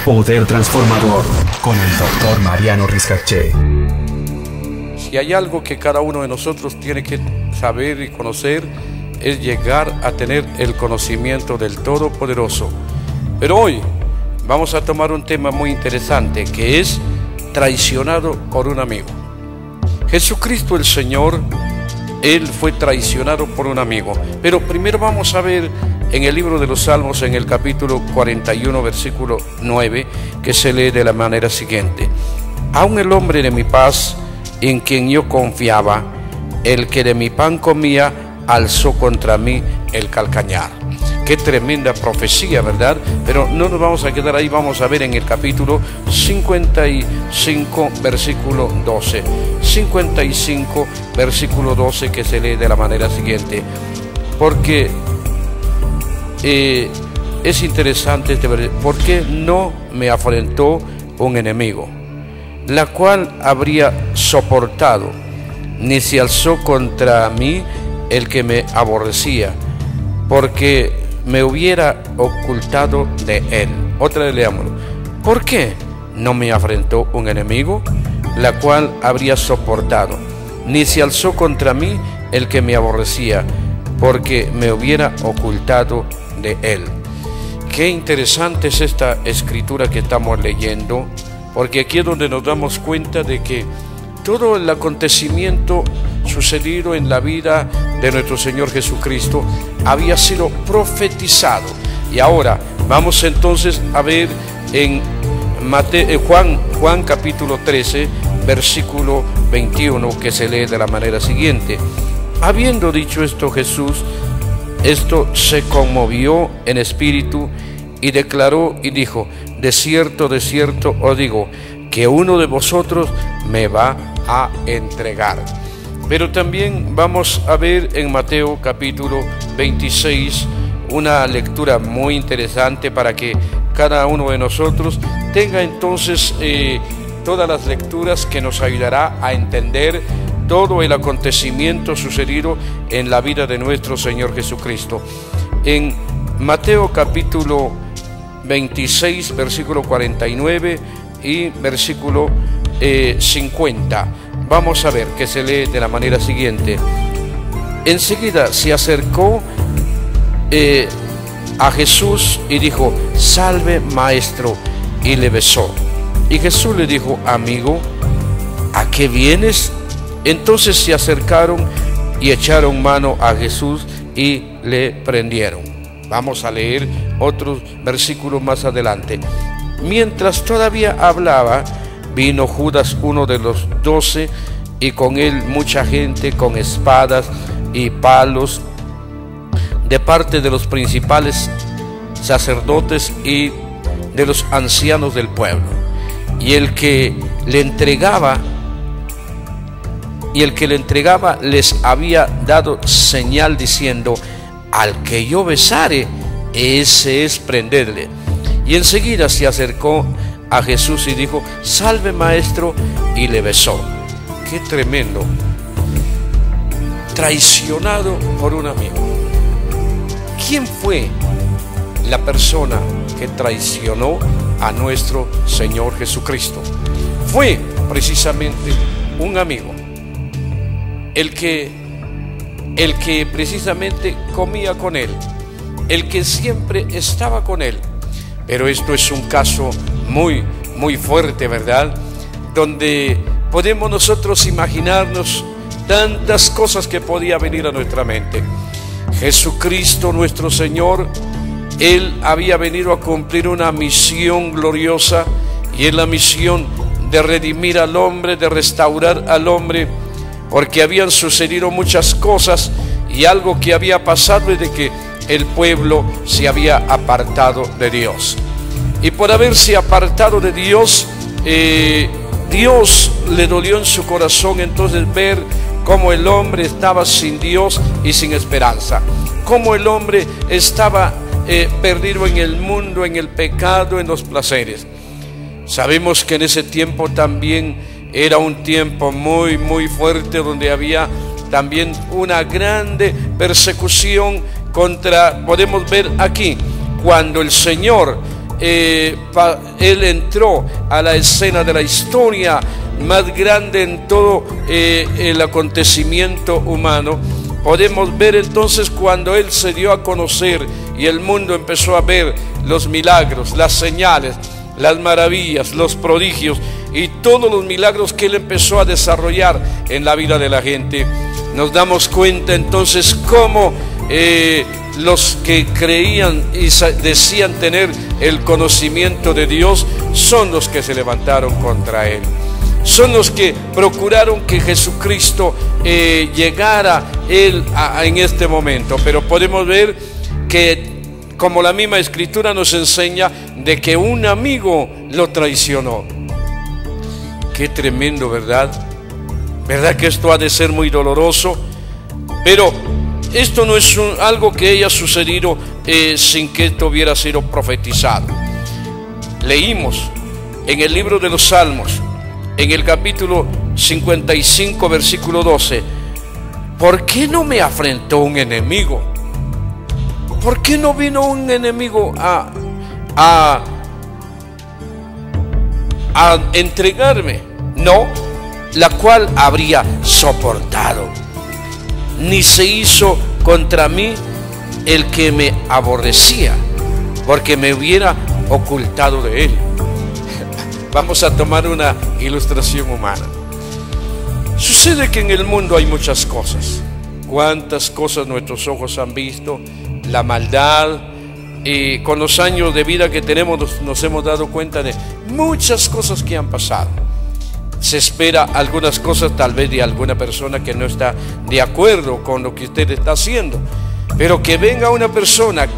Poder transformador con el Dr. Mariano Riscaché. Si hay algo que cada uno de nosotros tiene que saber y conocer, es llegar a tener el conocimiento del Todopoderoso. Pero hoy vamos a tomar un tema muy interesante, que es traicionado por un amigo. Jesucristo el Señor, Él fue traicionado por un amigo. Pero primero vamos a ver en el libro de los Salmos, en el capítulo 41, versículo 9, que se lee de la manera siguiente: aun el hombre de mi paz, en quien yo confiaba, el que de mi pan comía, alzó contra mí el calcañar. Qué tremenda profecía, ¿verdad? Pero no nos vamos a quedar ahí, vamos a ver en el capítulo 55, versículo 12. 55, versículo 12, que se lee de la manera siguiente. Porque es interesante este versículo. ¿Por qué no me afrentó un enemigo, la cual habría soportado, ni se alzó contra mí el que me aborrecía, porque me hubiera ocultado de él? Otra vez leámoslo. ¿Por qué no me afrentó un enemigo, la cual habría soportado, ni se alzó contra mí el que me aborrecía, porque me hubiera ocultado de él? Qué interesante es esta escritura que estamos leyendo, porque aquí es donde nos damos cuenta de que todo el acontecimiento sucedido en la vida de nuestro Señor Jesucristo había sido profetizado. Y ahora vamos entonces a ver en Juan capítulo 13, versículo 21, que se lee de la manera siguiente: habiendo dicho esto Jesús, se conmovió en espíritu y declaró y dijo: de cierto os digo, que uno de vosotros me va a entregar. Pero también vamos a ver en Mateo capítulo 26 una lectura muy interesante para que cada uno de nosotros tenga entonces todas las lecturas que nos ayudará a entender todo el acontecimiento sucedido en la vida de nuestro Señor Jesucristo. En Mateo capítulo 26, versículo 49 y versículo 50, vamos a ver que se lee de la manera siguiente: enseguida se acercó a Jesús y dijo: salve, maestro, y le besó. Y Jesús le dijo: amigo, ¿a qué vienes? Entonces se acercaron y echaron mano a Jesús y le prendieron. Vamos a leer otros versículos más adelante. Mientras todavía hablaba, vino Judas, uno de los 12, y con él mucha gente con espadas y palos, de parte de los principales sacerdotes y de los ancianos del pueblo. Y el que le entregaba les había dado señal diciendo: al que yo besare, ese es prenderle. Y enseguida se acercó a Jesús y dijo: salve, maestro, y le besó. Qué tremendo. Traicionado por un amigo. ¿Quién fue la persona que traicionó a nuestro Señor Jesucristo? Fue precisamente un amigo, el que precisamente comía con él, el que siempre estaba con él. Pero esto es un caso muy, muy fuerte, ¿verdad? Donde podemos nosotros imaginarnos tantas cosas que podía venir a nuestra mente. Jesucristo nuestro Señor, Él había venido a cumplir una misión gloriosa, y es la misión de redimir al hombre, de restaurar al hombre, porque habían sucedido muchas cosas, y algo que había pasado es de que el pueblo se había apartado de Dios. Y por haberse apartado de Dios, Dios le dolió en su corazón entonces ver cómo el hombre estaba sin Dios y sin esperanza, cómo el hombre estaba perdido en el mundo, en el pecado, en los placeres. Sabemos que en ese tiempo también era un tiempo muy, muy fuerte, donde había también una grande persecución contra, podemos ver aquí, cuando el Señor, Él entró a la escena de la historia más grande en todo el acontecimiento humano. Podemos ver entonces cuando Él se dio a conocer y el mundo empezó a ver los milagros, las señales, las maravillas, los prodigios y todos los milagros que Él empezó a desarrollar en la vida de la gente. Nos damos cuenta entonces cómo los que creían y decían tener el conocimiento de Dios son los que se levantaron contra Él. Son los que procuraron que Jesucristo llegara en este momento. Pero podemos ver que, como la misma Escritura nos enseña, de que un amigo lo traicionó. Qué tremendo, ¿verdad? ¿Verdad que esto ha de ser muy doloroso? Pero esto no es algo que haya sucedido sin que esto hubiera sido profetizado. Leímos en el libro de los Salmos, en el capítulo 55, versículo 12, ¿por qué no me afrentó un enemigo? ¿Por qué no vino un enemigo a entregarme? No, la cual habría soportado. Ni se hizo contra mí el que me aborrecía, porque me hubiera ocultado de él. Vamos a tomar una ilustración humana. Sucede que en el mundo hay muchas cosas. Cuántas cosas nuestros ojos han visto, la maldad, y con los años de vida que tenemos nos hemos dado cuenta de muchas cosas que han pasado. Se espera algunas cosas tal vez de alguna persona que no está de acuerdo con lo que usted está haciendo, pero que venga una persona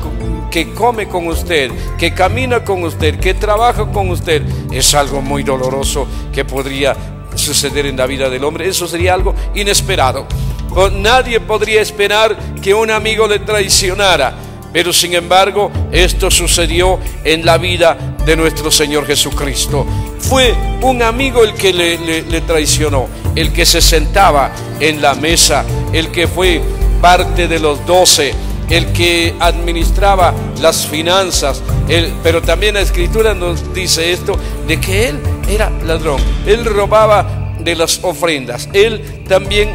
que come con usted, que camina con usted, que trabaja con usted, es algo muy doloroso que podría suceder en la vida del hombre. Eso sería algo inesperado. Nadie podría esperar que un amigo le traicionara, pero sin embargo esto sucedió en la vida de nuestro Señor Jesucristo. Fue un amigo el que le traicionó, el que se sentaba en la mesa, el que fue parte de los 12, el que administraba las finanzas, pero también la Escritura nos dice esto, de que él era ladrón, él robaba de las ofrendas, él también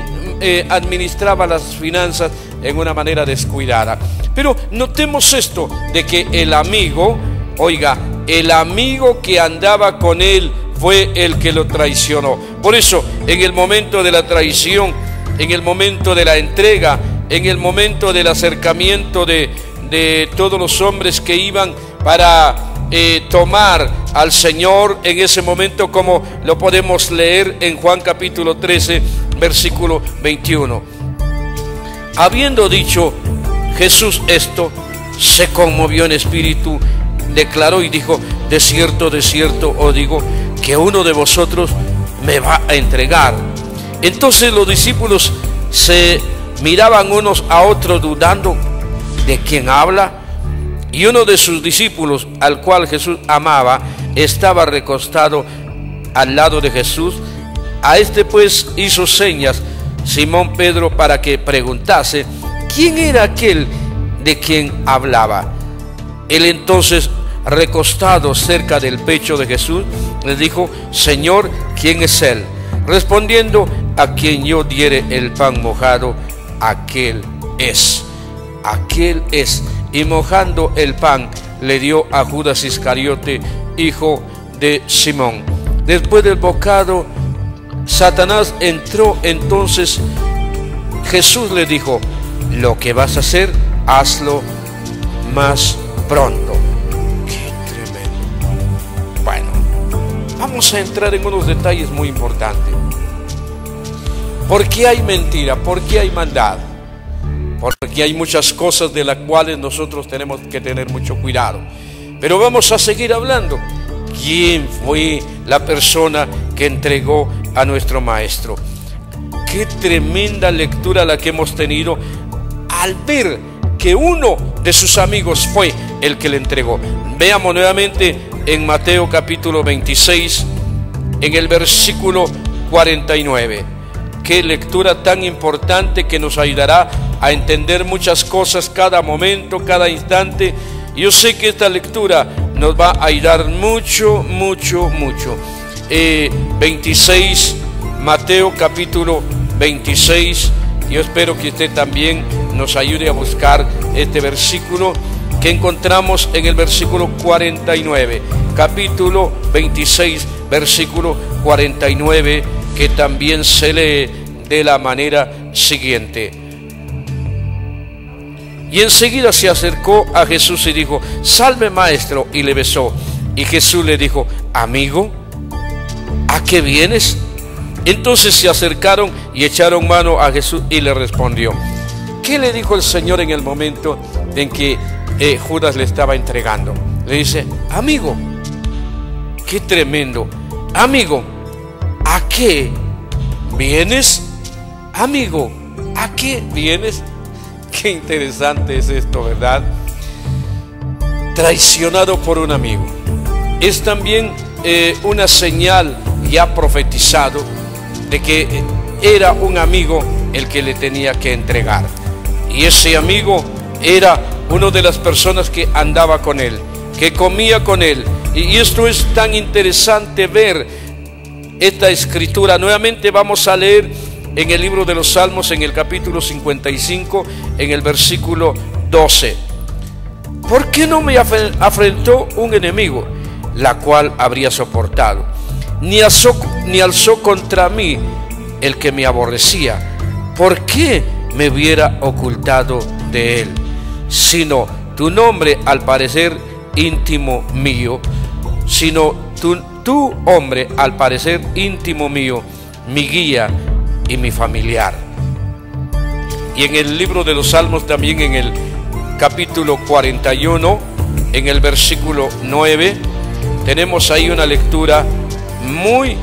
administraba las finanzas en una manera descuidada. Pero notemos esto, de que el amigo, oiga, el amigo que andaba con él fue el que lo traicionó. Por eso, en el momento de la traición, en el momento de la entrega, en el momento del acercamiento de todos los hombres que iban para tomar al Señor, en ese momento, como lo podemos leer en Juan capítulo 13, versículo 21. Habiendo dicho Jesús esto, se conmovió en espíritu, declaró y dijo: de cierto os digo, que uno de vosotros me va a entregar. Entonces los discípulos se miraban unos a otros, dudando de quién habla. Y uno de sus discípulos, al cual Jesús amaba, estaba recostado al lado de Jesús. A este pues hizo señas Simón Pedro para que preguntase quién era aquel de quien hablaba. Él entonces, recostado cerca del pecho de Jesús, le dijo: Señor, ¿quién es él? Respondiendo: a quien yo diere el pan mojado, aquel es. Aquel es. Y mojando el pan, le dio a Judas Iscariote, hijo de Simón. Después del bocado, Satanás entró. Entonces Jesús le dijo: lo que vas a hacer, hazlo más pronto. Qué tremendo. Bueno, vamos a entrar en unos detalles muy importantes. ¿Por qué hay mentira? ¿Por qué hay maldad? Porque hay muchas cosas de las cuales nosotros tenemos que tener mucho cuidado. Pero vamos a seguir hablando. ¿Quién fue la persona que entregó a nuestro Maestro? Qué tremenda lectura la que hemos tenido al ver que uno de sus amigos fue el que le entregó. Veamos nuevamente en Mateo capítulo 26, en el versículo 49. Qué lectura tan importante, que nos ayudará a entender muchas cosas cada momento, cada instante, Yo sé que esta lectura nos va a ayudar mucho. 26, Mateo capítulo 26. Yo espero que usted también nos ayude a buscar este versículo que encontramos en el versículo 49, capítulo 26, versículo 49, que también se lee de la manera siguiente. Y enseguida se acercó a Jesús y dijo: salve, maestro, y le besó. Y Jesús le dijo: amigo, ¿a qué vienes? Entonces se acercaron y echaron mano a Jesús y le respondió. ¿Qué le dijo el Señor en el momento en que Judas le estaba entregando? Le dice: amigo. Qué tremendo. Amigo, ¿a qué vienes? Amigo, ¿a qué vienes? Qué interesante es esto, ¿verdad? Traicionado por un amigo. Es también una señal ya profetizado de que era un amigo el que le tenía que entregar. Y ese amigo era una de las personas que andaba con él, que comía con él. Y esto es tan interesante ver esta escritura. Nuevamente vamos a leer en el libro de los Salmos, en el capítulo 55, en el versículo 12. ¿Por qué no me afrentó un enemigo, la cual habría soportado? Ni alzó contra mí el que me aborrecía. ¿Por qué me hubiera ocultado de él? Sino tu nombre, al parecer íntimo mío, sino tu hombre, al parecer íntimo mío, mi guía y mi familiar. Y en el libro de los Salmos, también en el capítulo 41, en el versículo 9, tenemos ahí una lectura muy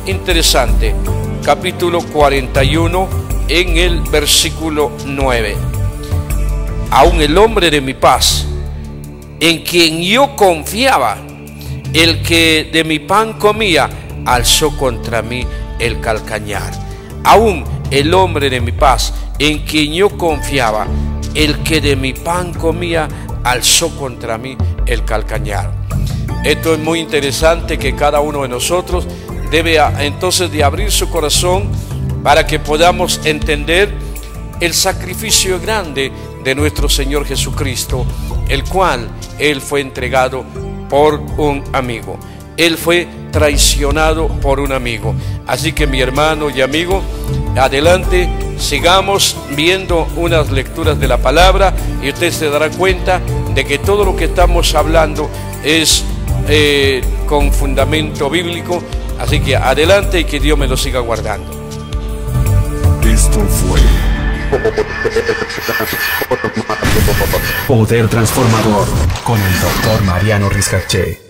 interesante. Capítulo 41, en el versículo 9. Aún el hombre de mi paz, en quien yo confiaba, el que de mi pan comía, alzó contra mí el calcañar. Aún el hombre de mi paz, en quien yo confiaba, el que de mi pan comía, alzó contra mí el calcañar. Esto es muy interesante, que cada uno de nosotros debe entonces de abrir su corazón para que podamos entender el sacrificio grande de nuestro Señor Jesucristo, el cual Él fue entregado por un amigo. Él fue traicionado por un amigo. Así que, mi hermano y amigo, adelante, sigamos viendo unas lecturas de la palabra y usted se dará cuenta de que todo lo que estamos hablando es con fundamento bíblico. Así que adelante y que Dios me lo siga guardando. Esto fue Poder Transformador con el Dr. Mariano Riscachet.